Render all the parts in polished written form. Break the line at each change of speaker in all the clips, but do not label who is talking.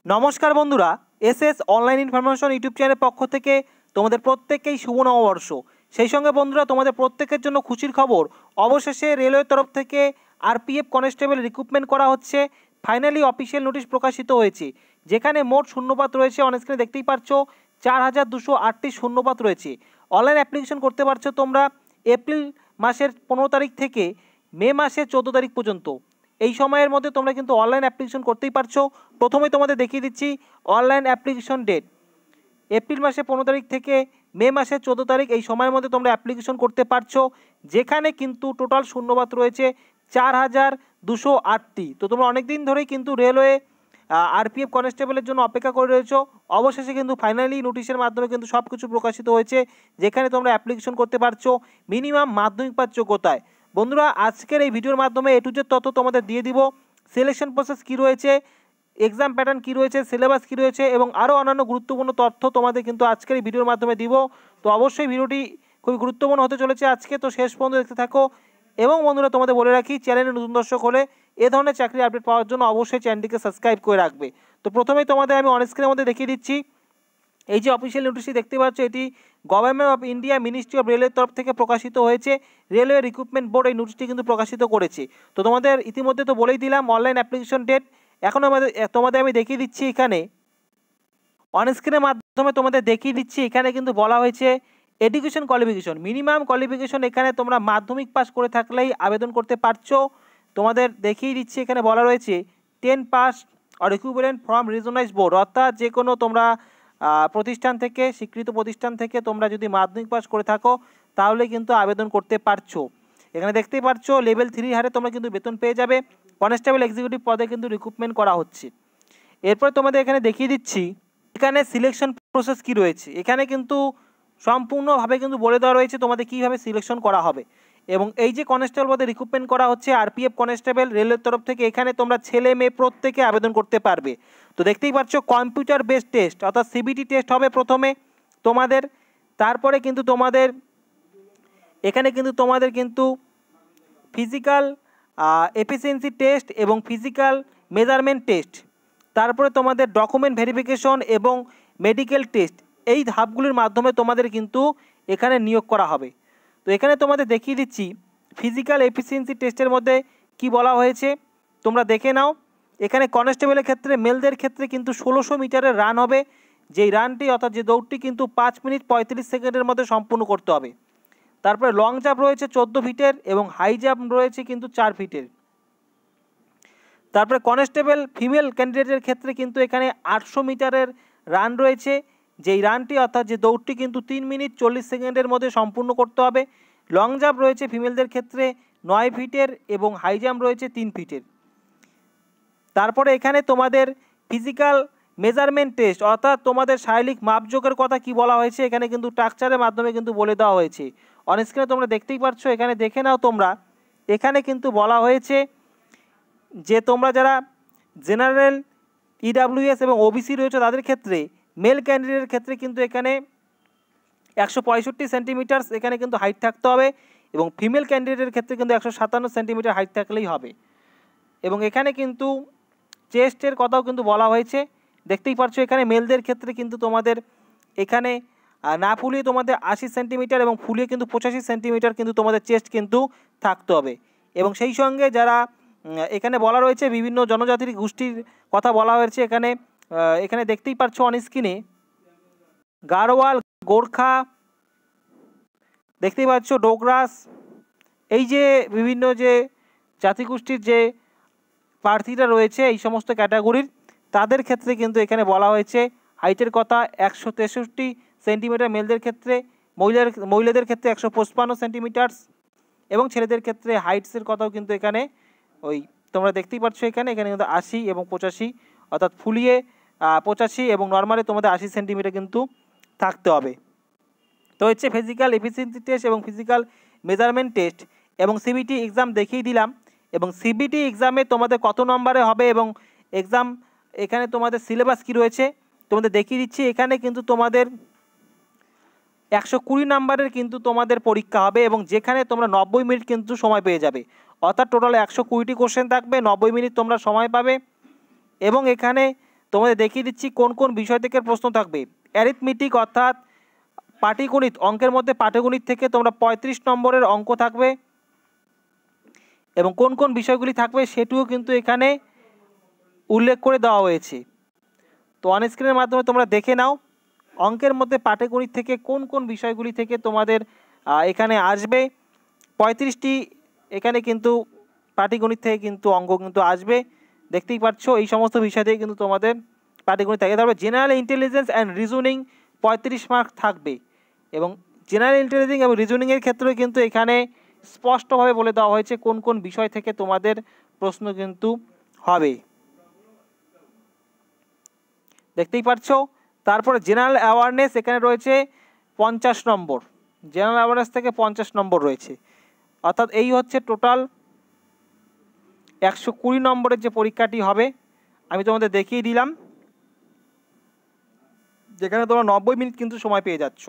নমস্কার বন্ধুরা, SS online information YouTube চ্যানেলের পক্ষ থেকে তোমাদের প্রত্যেককেই শুভ নববর্ষ। সেই সঙ্গে বন্ধুরা, তোমাদের প্রত্যেকের জন্য খুশির খবর, অবশেষে রেলওয়ের তরফ থেকে আরপিএফ কনস্টেবল রিক্রুটমেন্ট করা হচ্ছে। ফাইনালি অফিসিয়াল নোটিশ প্রকাশিত হয়েছে, যেখানে মোট শূন্যপদ রয়েছে। অনস্ক্রিনে দেখতেই পাচ্ছ 4238টি শূন্যপদ রয়েছে। অনলাইন অ্যাপ্লিকেশন করতে পারছো তোমরা এপ্রিল মাসের 15 তারিখ থেকে মে মাসের 14 তারিখ পর্যন্ত। এই সময়ের মধ্যে তোমরা কিন্তু অনলাইন অ্যাপ্লিকেশন করতেই পারছো। প্রথমেই তোমাদের দেখিয়ে দিচ্ছি অনলাইন অ্যাপ্লিকেশন ডেট। এপ্রিল মাসে 15 তারিখ থেকে মে মাসের 14 তারিখ এই সময়ের মধ্যে তোমরা অ্যাপ্লিকেশন করতে পারছো, যেখানে কিন্তু টোটাল শূন্যপদ রয়েছে 4208টি। তো তোমরা অনেক দিন ধরেই কিন্তু রেলওয়ে আরপিএফ কনস্টেবলের জন্য অপেক্ষা করে রয়েছো। অবশেষে কিন্তু ফাইনালি নোটিশের মাধ্যমে কিন্তু সব কিছু প্রকাশিত হয়েছে, যেখানে তোমরা অ্যাপ্লিকেশন করতে পারছো মিনিমাম মাধ্যমিক পাস যোগ্যতায়। বন্ধুরা, আজকের এই ভিডিওর মাধ্যমে এ টু জেড তথ্য তোমাদের দিয়ে দিব। সিলেকশন প্রসেস কী রয়েছে, এক্সাম প্যাটার্ন কী রয়েছে, সিলেবাস কী রয়েছে এবং আরও অন্যান্য গুরুত্বপূর্ণ তথ্য তোমাদের কিন্তু আজকের এই ভিডিওর মাধ্যমে দিব। তো অবশ্যই ভিডিওটি খুবই গুরুত্বপূর্ণ হতে চলেছে আজকে, তো শেষ পর্যন্ত দেখতে থাকো। এবং বন্ধুরা, তোমাদের বলে রাখি, চ্যানেলে নতুন দর্শক হলে এ ধরনের চাকরি আপডেট পাওয়ার জন্য অবশ্যই চ্যানেলটিকে সাবস্ক্রাইব করে রাখবে। তো প্রথমেই তোমাদের আমি অনস্ক্রিনের মধ্যে দেখিয়ে দিচ্ছি, এই যে অফিসিয়াল নোটিশটি দেখতে পাচ্ছ, এটি government of India ministry of রেলের তরফ থেকে প্রকাশিত হয়েছে। রেলওয়ে রিক্রুটমেন্ট বোর্ড এই নোটিশটি কিন্তু প্রকাশিত করেছে। তো তোমাদের ইতিমধ্যে তো বলেই দিলাম অনলাইন অ্যাপ্লিকেশন ডেট। এখন তোমাদের আমি দেখিয়ে দিচ্ছি, এখানে অনস্ক্রিনের মাধ্যমে তোমাদের দেখিয়ে দিচ্ছি, এখানে কিন্তু বলা হয়েছে এডুকেশন কোয়ালিফিকেশন, মিনিমাম কোয়ালিফিকেশন এখানে তোমরা মাধ্যমিক পাস করে থাকলেই আবেদন করতে পারছো। তোমাদের দেখিয়ে দিচ্ছি, এখানে বলা রয়েছে 10 pass or equivalent from recognised board, অর্থাৎ যে কোনো তোমরা প্রতিষ্ঠান থেকে, স্বীকৃত প্রতিষ্ঠান থেকে তোমরা যদি মাধ্যমিক পাস করে থাকো তাহলে কিন্তু আবেদন করতে পারছো। এখানে দেখতেই পাচ্ছ লেভেল 3 হারে তোমরা কিন্তু বেতন পেয়ে যাবে। কনস্টেবল এক্সিকিউটিভ পদে কিন্তু রিক্রুটমেন্ট করা হচ্ছে। এরপর তোমাদের এখানে দেখিয়ে দিচ্ছি এখানে সিলেকশন প্রসেস কি রয়েছে। এখানে কিন্তু সম্পূর্ণভাবে কিন্তু বলে দেওয়া রয়েছে তোমাদের কীভাবে সিলেকশন করা হবে। এবং এই যে কনস্টেবল পদে রিক্রুটমেন্ট করা হচ্ছে আরপিএফ কনস্টেবল রেলের তরফ থেকে, এখানে তোমরা ছেলে মেয়ে প্রত্যেকে আবেদন করতে পারবে। তো দেখতেই পাচ্ছ কম্পিউটার বেসড টেস্ট, অর্থাৎ সিবিটি টেস্ট হবে প্রথমে তোমাদের। তারপরে কিন্তু তোমাদের এখানে কিন্তু তোমাদের কিন্তু ফিজিক্যাল এফিসিয়েন্সি টেস্ট এবং ফিজিক্যাল মেজারমেন্ট টেস্ট, তারপরে তোমাদের ডকুমেন্ট ভেরিফিকেশন এবং মেডিকেল টেস্ট, এই ধাপগুলির মাধ্যমে তোমাদের কিন্তু এখানে নিয়োগ করা হবে। তো এখানে তোমাদের দেখিয়ে দিচ্ছি ফিজিক্যাল এফিসিয়েন্সি টেস্টের মধ্যে কি বলা হয়েছে, তোমরা দেখে নাও। এখানে কনস্টেবলের ক্ষেত্রে মেলদের ক্ষেত্রে কিন্তু 1600 মিটারের রান হবে, যেই রানটি অর্থাৎ যে দৌড়টি কিন্তু 5 মিনিট 35 সেকেন্ডের মধ্যে সম্পূর্ণ করতে হবে। তারপরে লং জাম্প রয়েছে 14 ফিটের এবং হাই জাম্প রয়েছে কিন্তু 4 ফিটের। তারপরে কনস্টেবল ফিমেল ক্যান্ডিডেটের ক্ষেত্রে কিন্তু এখানে 800 মিটারের রান রয়েছে, যেই রানটি অর্থাৎ যে দৌড়টি কিন্তু 3 মিনিট 40 সেকেন্ডের মধ্যে সম্পূর্ণ করতে হবে। লং জাম্প রয়েছে ফিমেলদের ক্ষেত্রে 9 ফিটের এবং হাই জাম্প রয়েছে 3 ফিটের। তারপরে এখানে তোমাদের ফিজিক্যাল মেজারমেন্ট টেস্ট, অর্থাৎ তোমাদের শারীরিক মাপজোকের কথা কি বলা হয়েছে, এখানে কিন্তু স্ট্রাকচারের মাধ্যমে কিন্তু বলে দেওয়া হয়েছে। অনস্ক্রিনে তোমরা দেখতেই পাচ্ছ, এখানে দেখে নাও তোমরা। এখানে কিন্তু বলা হয়েছে যে তোমরা যারা জেনারেল, ইডাব্লিউএস এবং ওবিসি রয়েছে তাদের ক্ষেত্রে, মেল ক্যান্ডিডেটের ক্ষেত্রে কিন্তু এখানে 165 সেন্টিমিটার এখানে কিন্তু হাইট থাকতে হবে এবং ফিমেল ক্যান্ডিডেটের ক্ষেত্রে কিন্তু 157 সেন্টিমিটার হাইট থাকলেই হবে। এবং এখানে কিন্তু চেস্টের কথাও কিন্তু বলা হয়েছে, দেখতেই পাচ্ছ। এখানে মেলদের ক্ষেত্রে কিন্তু তোমাদের এখানে না ফুলিয়ে তোমাদের 80 সেন্টিমিটার এবং ফুলিয়ে কিন্তু 85 সেন্টিমিটার কিন্তু তোমাদের চেস্ট কিন্তু থাকতে হবে। এবং সেই সঙ্গে যারা এখানে বলা রয়েছে বিভিন্ন জনজাতির গোষ্ঠীর কথা বলা হয়েছে, এখানে দেখতেই পাচ্ছ অনস্ক্রিনে গাড়োয়াল, গোর্খা, দেখতেই পাচ্ছ ডোগরাস, এই যে বিভিন্ন যে জাতিগোষ্ঠীর যে প্রার্থীরা রয়েছে এই সমস্ত ক্যাটাগরির, তাদের ক্ষেত্রে কিন্তু এখানে বলা হয়েছে হাইটের কথা 163 সেন্টিমিটার মেলদের ক্ষেত্রে, মহিলাদের ক্ষেত্রে 155 সেন্টিমিটার্স এবং ছেলেদের ক্ষেত্রে হাইটসের কথাও কিন্তু এখানে ওই তোমরা দেখতেই পাচ্ছ। এখানে কিন্তু 80 এবং 85, অর্থাৎ ফুলিয়ে 85 এবং নর্মালি তোমাদের 80 সেন্টিমিটার কিন্তু থাকতে হবে। তো হচ্ছে ফিজিক্যাল এফিসিয়েন্সি টেস্ট এবং ফিজিক্যাল মেজারমেন্ট টেস্ট এবং সিবিটি এক্সাম দেখিয়ে দিলাম। এবং সিবিটি এক্সামে তোমাদের কত নম্বরে হবে এবং এক্সাম এখানে তোমাদের সিলেবাস কী রয়েছে তোমাদের দেখিয়ে দিচ্ছি। এখানে কিন্তু তোমাদের 120 নম্বরের কিন্তু তোমাদের পরীক্ষা হবে এবং যেখানে তোমরা 90 মিনিট কিন্তু সময় পেয়ে যাবে, অর্থাৎ টোটাল 120টি কোশ্চেন থাকবে, 90 মিনিট তোমরা সময় পাবে। এবং এখানে তোমাদের দেখিয়ে দিচ্ছি কোন কোন বিষয় থেকে প্রশ্ন থাকবে। অ্যারিথমেটিক অর্থাৎ পাটিগণিত, অঙ্কের মধ্যে পাটিগণিত থেকে তোমরা 35 নম্বরের অঙ্ক থাকবে এবং কোন কোন বিষয়গুলি থাকবে সেটিও কিন্তু এখানে উল্লেখ করে দেওয়া হয়েছে। তো অন স্ক্রিনের মাধ্যমে তোমরা দেখে নাও অঙ্কের মধ্যে পাটিগণিত থেকে কোন কোন বিষয়গুলি থেকে তোমাদের এখানে আসবে। 35টি এখানে কিন্তু পাটিগণিত থেকে কিন্তু অঙ্ক কিন্তু আসবে, দেখতেই পাচ্ছ এই সমস্ত বিষয় থেকে কিন্তু তোমাদের পাটিগণিত থাকে। তারপরে general intelligence and reasoning 35 mark থাকবে এবং জেনারেল ইন্টেলিজেন্স এবং রিজনিংয়ের ক্ষেত্রে কিন্তু এখানে স্পষ্টভাবে বলে দেওয়া হয়েছে কোন কোন বিষয় থেকে তোমাদের প্রশ্ন কিন্তু হবে, দেখতেই পাচ্ছ। তারপরে জেনারেল অ্যাওয়ারনেস এখানে রয়েছে 50 নম্বর, জেনারেল অ্যাওয়ারনেস থেকে 50 নম্বর রয়েছে, অর্থাৎ এই হচ্ছে টোটাল 120 নম্বরের যে পরীক্ষাটি হবে। আমি তোমাদের দেখিয়ে দিলাম, যেখানে তোমরা 90 মিনিট কিন্তু সময় পেয়ে যাচ্ছ।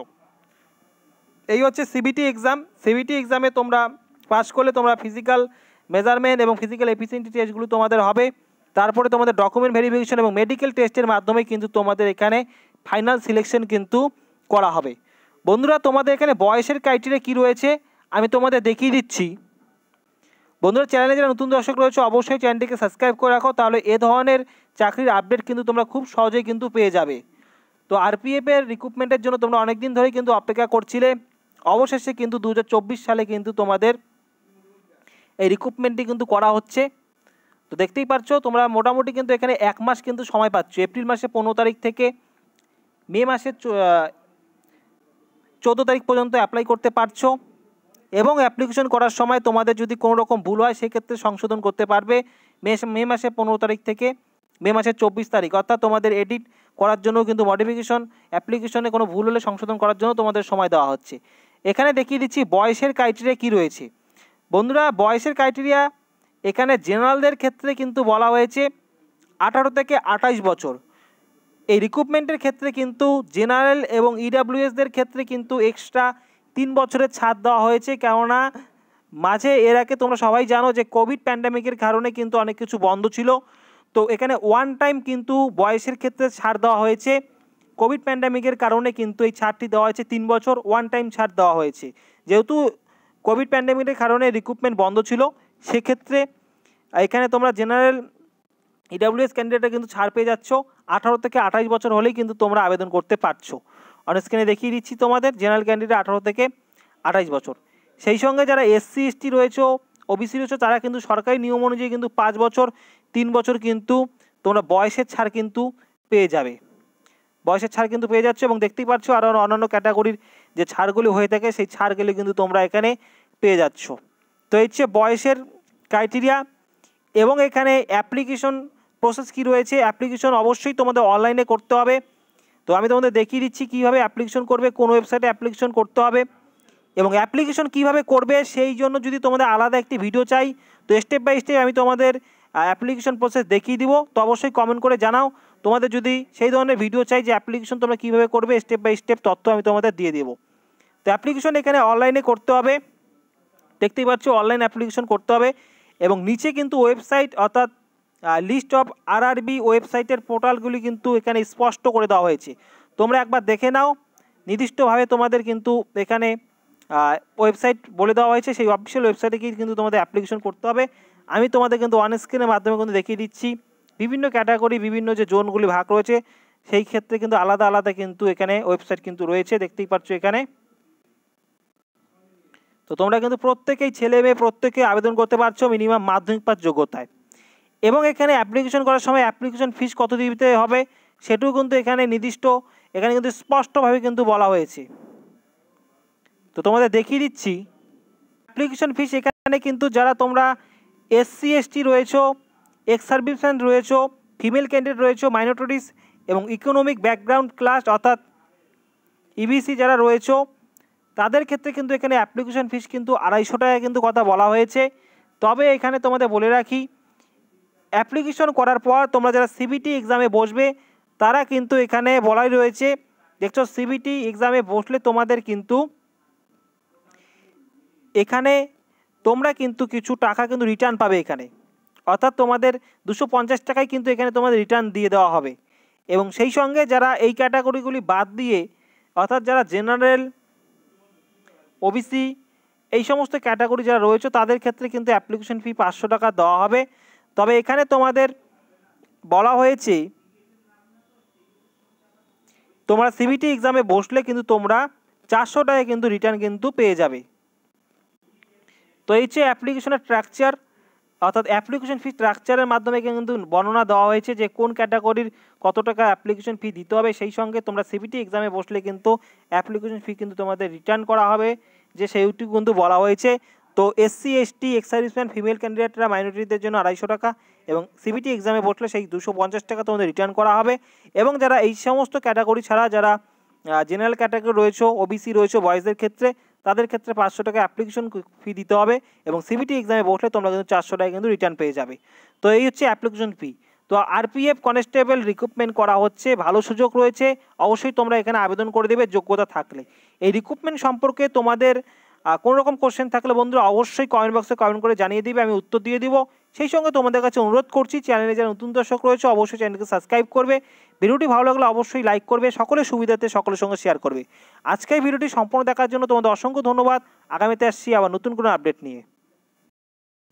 এই হচ্ছে সিবিটি এক্সাম। সিবিটি এক্সামে তোমরা পাস করলে তোমরা ফিজিক্যাল মেজারমেন্ট এবং ফিজিক্যাল এফিসিয়েন্সি টেস্টগুলো তোমাদের হবে। তারপরে তোমাদের ডকুমেন্ট ভেরিফিকেশন এবং মেডিকেল টেস্টের মাধ্যমে কিন্তু তোমাদের এখানে ফাইনাল সিলেকশন কিন্তু করা হবে। বন্ধুরা, তোমাদের এখানে বয়সের ক্রাইটেরিয়া কী রয়েছে আমি তোমাদের দেখিয়ে দিচ্ছি। বন্ধুরা, চ্যানেলে যারা নতুন দর্শক রয়েছে অবশ্যই চ্যানেলটিকে সাবস্ক্রাইব করে রাখো, তাহলে এ ধরনের চাকরির আপডেট কিন্তু তোমরা খুব সহজেই কিন্তু পেয়ে যাবে। তো আরপিএফের রিক্রুটমেন্টের জন্য তোমরা অনেক দিন ধরেই কিন্তু অপেক্ষা করছিলে, অবশেষে কিন্তু 2024 সালে কিন্তু তোমাদের এই রিক্রুটমেন্টটি কিন্তু করা হচ্ছে। তো দেখতেই পাচ্ছ তোমরা মোটামুটি কিন্তু এখানে 1 মাস কিন্তু সময় পাচ্ছ। এপ্রিল মাসে 15 তারিখ থেকে মে মাসের 14 তারিখ পর্যন্ত অ্যাপ্লাই করতে পারছো এবং অ্যাপ্লিকেশন করার সময় তোমাদের যদি কোনো রকম ভুল হয় সেক্ষেত্রে সংশোধন করতে পারবে মে মাসে 15 তারিখ থেকে মে মাসের 24 তারিখ, অর্থাৎ তোমাদের এডিট করার জন্য কিন্তু মডিফিকেশন অ্যাপ্লিকেশনে কোনো ভুল হলে সংশোধন করার জন্য তোমাদের সময় দেওয়া হচ্ছে। এখানে দেখিয়ে দিচ্ছি বয়সের ক্রাইটেরিয়া কী রয়েছে। বন্ধুরা, বয়সের ক্রাইটেরিয়া এখানে জেনারেলদের ক্ষেত্রে কিন্তু বলা হয়েছে 18 থেকে 28 বছর। এই রিক্রুটমেন্টের ক্ষেত্রে কিন্তু জেনারেল এবং ইডাব্লিউএসদের ক্ষেত্রে কিন্তু এক্সট্রা 3 বছরের ছাড় দেওয়া হয়েছে, কেননা মাঝে এর আগে তোমরা সবাই জানো যে কোভিড প্যান্ডামিকের কারণে কিন্তু অনেক কিছু বন্ধ ছিল। তো এখানে ওয়ান টাইম কিন্তু বয়সের ক্ষেত্রে ছাড় দেওয়া হয়েছে। কোভিড প্যান্ডামিকের কারণে কিন্তু এই ছাড়টি দেওয়া হয়েছে 3 বছর ওয়ান টাইম ছাড় দেওয়া হয়েছে। যেহেতু কোভিড প্যান্ডামিকের কারণে রিক্রুটমেন্ট বন্ধ ছিল, সেক্ষেত্রে এখানে তোমরা জেনারেল ইডাব্লিউএস ক্যান্ডিডেটে কিন্তু ছাড় পেয়ে যাচ্ছ। 18 থেকে 28 বছর হলেই কিন্তু তোমরা আবেদন করতে পারছো। অন স্ক্রিনে দেখিয়ে দিচ্ছি তোমাদের জেনারেল ক্যান্ডিডেট 18 থেকে 28 বছর। সেই সঙ্গে যারা এসসি এসটি রয়েছে ওবিসি রয়েছে তারা কিন্তু সরকারি নিয়ম অনুযায়ী কিন্তু 5 বছর 3 বছর কিন্তু তোমরা বয়সের ছাড় কিন্তু পেয়ে যাবে, বয়সের ছাড় কিন্তু পেয়ে যাচ্ছে। এবং দেখতেই পাচ্ছ আরও অন্যান্য ক্যাটাগরির যে ছাড়গুলি হয়ে থাকে সেই ছাড়গুলি কিন্তু তোমরা এখানে পেয়ে যাচ্ছ। তো এই হচ্ছে বয়সের ক্রাইটেরিয়া। এবং এখানে অ্যাপ্লিকেশন প্রসেস কী রয়েছে, অ্যাপ্লিকেশন অবশ্যই তোমাদের অনলাইনে করতে হবে। তো আমি তোমাদের দেখিয়ে দিচ্ছি কীভাবে অ্যাপ্লিকেশন করবে, কোন ওয়েবসাইটে অ্যাপ্লিকেশন করতে হবে এবং অ্যাপ্লিকেশন কীভাবে করবে সেই জন্য যদি তোমাদের আলাদা একটি ভিডিও চাই তো স্টেপ বাই স্টেপ আমি তোমাদের অ্যাপ্লিকেশন প্রসেস দেখিয়ে দিব। তো অবশ্যই কমেন্ট করে জানাও তোমাদের যদি সেই ধরনের ভিডিও চাই যে অ্যাপ্লিকেশন তোমরা কীভাবে করবে স্টেপ বাই স্টেপ তথ্য আমি তোমাদের দিয়ে দেবো। তো অ্যাপ্লিকেশন এখানে অনলাইনে করতে হবে, দেখতেই পাচ্ছ অনলাইন অ্যাপ্লিকেশন করতে হবে এবং নিচে কিন্তু ওয়েবসাইট অর্থাৎ লিস্ট অফ আরআরবি ওয়েবসাইটের পোর্টালগুলি কিন্তু এখানে স্পষ্ট করে দেওয়া হয়েছে, তোমরা একবার দেখে নাও। নির্দিষ্টভাবে তোমাদের কিন্তু এখানে ওয়েবসাইট বলে দেওয়া হয়েছে, সেই অফিসিয়াল ওয়েবসাইটে গিয়ে কিন্তু তোমাদের অ্যাপ্লিকেশন করতে হবে। আমি তোমাদের কিন্তু অন স্ক্রিনের মাধ্যমে কিন্তু দেখিয়ে দিচ্ছি বিভিন্ন ক্যাটাগরি বিভিন্ন যে জোনগুলি ভাগ রয়েছে সেই ক্ষেত্রে কিন্তু আলাদা আলাদা কিন্তু এখানে ওয়েবসাইট কিন্তু রয়েছে, দেখতেই পাচ্ছ এখানে। তো তোমরা কিন্তু প্রত্যেকেই ছেলে মেয়ে প্রত্যেকে আবেদন করতে পারছো মিনিমাম মাধ্যমিক পাস যোগ্যতায়। এবং এখানে অ্যাপ্লিকেশন করার সময় অ্যাপ্লিকেশন ফিস কত দিতে হবে সেটাও কিন্তু এখানে নির্দিষ্ট এখানে কিন্তু স্পষ্টভাবে কিন্তু বলা হয়েছে। তো তোমাদের দেখিয়ে দিচ্ছি অ্যাপ্লিকেশন ফিস এখানে কিন্তু যারা তোমরা এসসি এসটি রয়েছো, এক্স সার্ভিসম্যান রয়েছো, ফিমেল ক্যান্ডিডেট রয়েছো, মাইনরিটিস এবং ইকোনমিক ব্যাকগ্রাউন্ড ক্লাস অর্থাৎ ইবিসি যারা রয়েছো তাদের ক্ষেত্রে কিন্তু এখানে অ্যাপ্লিকেশন ফিস কিন্তু 250 টাকা কিন্তু কথা বলা হয়েছে। তবে এখানে তোমাদের বলে রাখি অ্যাপ্লিকেশন করার পর তোমরা যারা সিবিটি এক্সামে বসবে তারা কিন্তু এখানে বলাই রয়েছে, দেখছো সিবিটি এক্সামে বসলে তোমাদের কিন্তু এখানে তোমরা কিন্তু কিছু টাকা কিন্তু রিটার্ন পাবে এখানে, অর্থাৎ তোমাদের 250 টাকায় কিন্তু এখানে তোমাদের রিটার্ন দিয়ে দেওয়া হবে। এবং সেই সঙ্গে যারা এই ক্যাটাগরিগুলি বাদ দিয়ে অর্থাৎ যারা জেনারেল, ওবিসি এই সমস্ত ক্যাটাগরি যারা রয়েছে তাদের ক্ষেত্রে কিন্তু অ্যাপ্লিকেশন ফি 500 টাকা দেওয়া হবে। তবে এখানে তোমাদের বলা হয়েছে তোমরা সিবিটি এক্সামে বসলে কিন্তু তোমরা 400 টাকায় কিন্তু রিটার্ন কিন্তু পেয়ে যাবে। তো এই যে অ্যাপ্লিকেশনের স্ট্রাকচার অর্থাৎ অ্যাপ্লিকেশন ফি স্ট্রাকচারের মাধ্যমে কিন্তু বর্ণনা দেওয়া হয়েছে যে কোন ক্যাটাগরির কত টাকা অ্যাপ্লিকেশন ফি দিতে হবে। সেই সঙ্গে তোমরা সিবিটি এক্সামে বসলে কিন্তু অ্যাপ্লিকেশন ফি কিন্তু তোমাদের রিটার্ন করা হবে, যে সেইটুকু কিন্তু বলা হয়েছে। তো SC, ST, ex serviceman, female ক্যান্ডিডেটরা, মাইনরিটিদের জন্য 250 টাকা এবং সিবিটি এক্সামে বসলে সেই 250 টাকা তোমাদের রিটার্ন করা হবে। এবং যারা এই সমস্ত ক্যাটাগরি ছাড়া যারা জেনারেল ক্যাটাগরি রয়েছে, ওবিসি রয়েছে বয়েজদের ক্ষেত্রে, তাদের ক্ষেত্রে 500 টাকা অ্যাপ্লিকেশন ফি দিতে হবে এবং সিবিটি এক্সামে বসলে তোমরা কিন্তু 400 টাকা কিন্তু রিটার্ন পেয়ে যাবে। তো এই হচ্ছে অ্যাপ্লিকেশন ফি। তো আরপিএফ কনস্টেবল রিক্রুটমেন্ট করা হচ্ছে, ভালো সুযোগ রয়েছে, অবশ্যই তোমরা এখানে আবেদন করে দেবে যোগ্যতা থাকলে। এই রিক্রুটমেন্ট সম্পর্কে তোমাদের কোনো রকম কোশ্চেন থাকলে বন্ধুরা অবশ্যই কমেন্ট বক্সে কমেন্ট করে জানিয়ে দিবে, আমি উত্তর দিয়ে দিব। সেই সঙ্গে তোমাদের কাছে অনুরোধ করছি, চ্যানেলে যারা নতুন দর্শক রয়েছে অবশ্যই চ্যানেলকে সাবস্ক্রাইব করবে, ভিডিওটি ভালো লাগলে অবশ্যই লাইক করবে, সকলের সুবিধাতে সকলের সঙ্গে শেয়ার করবে। আজকের ভিডিওটি সম্পূর্ণ দেখার জন্য তোমাদের অসংখ্য ধন্যবাদ। আগামীতে আসছি আবার নতুন কোনো আপডেট নিয়ে।